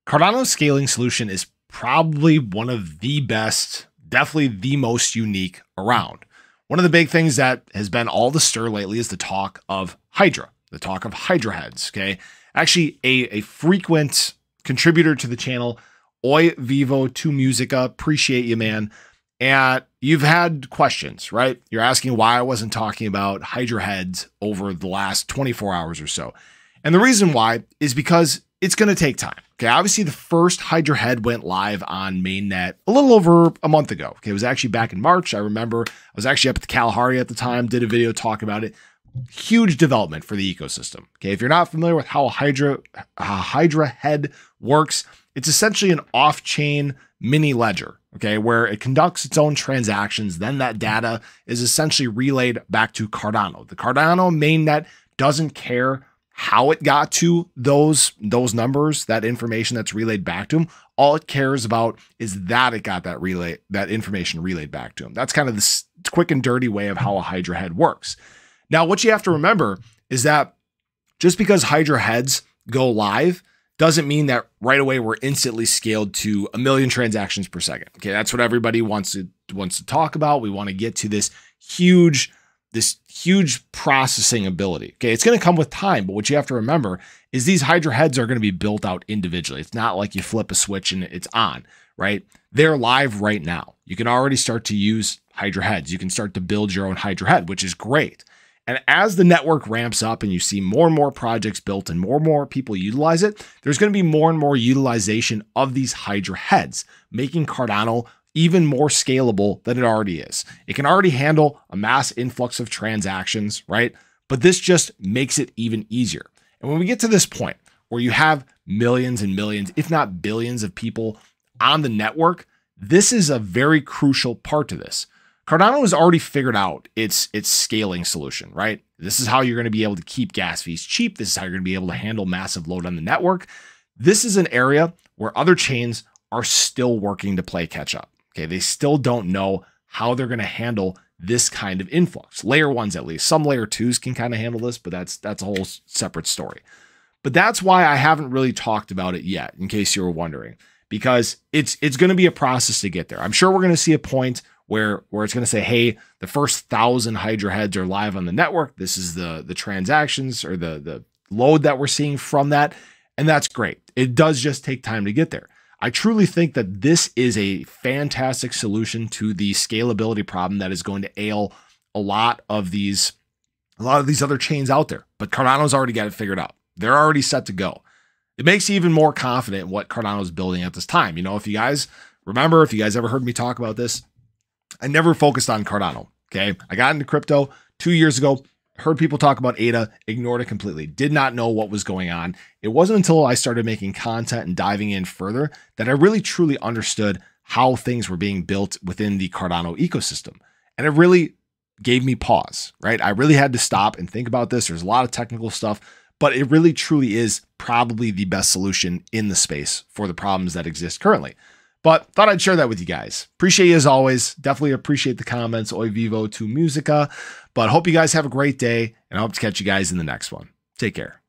Cardano's scaling solution is probably one of the best, definitely the most unique around. One of the big things that has been all the stir lately is the talk of Hydra, the talk of Hydra heads, okay? Actually, a frequent contributor to the channel, Oi Vivo to Musica, appreciate you, man. And you've had questions, right? You're asking why I wasn't talking about Hydra heads over the last 24 hours or so. And the reason why is because it's going to take time. Okay, obviously the first Hydra head went live on mainnet a little over a month ago. Okay, it was actually back in March. I remember I was actually up at the Kalahari at the time, did a video talking about it. Huge development for the ecosystem. Okay, if you're not familiar with how a Hydra head works, it's essentially an off-chain mini ledger, okay, where it conducts its own transactions. Then that data is essentially relayed back to Cardano. The Cardano mainnet doesn't care how it got to those numbers, that information that's relayed back to them. All it cares about is that it got that information relayed back to them. That's kind of the quick and dirty way of how a Hydra head works. Now, what you have to remember is that just because Hydra heads go live doesn't mean that right away we're instantly scaled to 1 million transactions per second. Okay, that's what everybody wants to talk about. We want to get to this huge processing ability. Okay, it's going to come with time, but what you have to remember is these Hydra heads are going to be built out individually. It's not like you flip a switch and it's on, right? They're live right now. You can already start to use Hydra heads. You can start to build your own Hydra head, which is great. And as the network ramps up and you see more and more projects built and more people utilize it, there's going to be more and more utilization of these Hydra heads, making Cardano even more scalable than it already is. It can already handle a mass influx of transactions, right? But this just makes it even easier. And when we get to this point where you have millions and millions, if not billions of people on the network, this is a very crucial part to this. Cardano has already figured out its scaling solution, right? This is how you're going to be able to keep gas fees cheap. This is how you're going to be able to handle massive load on the network. This is an area where other chains are still working to play catch up. Okay, they still don't know how they're going to handle this kind of influx. Layer ones, at least. Some layer twos can kind of handle this, but that's a whole separate story. But that's why I haven't really talked about it yet, in case you were wondering, because it's going to be a process to get there. I'm sure we're going to see a point where it's going to say, hey, the first 1,000 Hydra heads are live on the network. This is the transactions or the load that we're seeing from that. And that's great. It does just take time to get there. I truly think that this is a fantastic solution to the scalability problem that is going to ail a lot of these other chains out there. But Cardano's already got it figured out. They're already set to go. It makes you even more confident in what Cardano's building at this time. You know, if you guys remember, if you guys ever heard me talk about this, I never focused on Cardano. Okay, I got into crypto 2 years ago. Heard people talk about ADA, ignored it completely, did not know what was going on. It wasn't until I started making content and diving in further that I really truly understood how things were being built within the Cardano ecosystem. And it really gave me pause, right? I really had to stop and think about this. There's a lot of technical stuff, but it really truly is probably the best solution in the space for the problems that exist currently. But thought I'd share that with you guys. Appreciate you as always. Definitely appreciate the comments. Oi Vivo to Musica. But hope you guys have a great day, and I hope to catch you guys in the next one. Take care.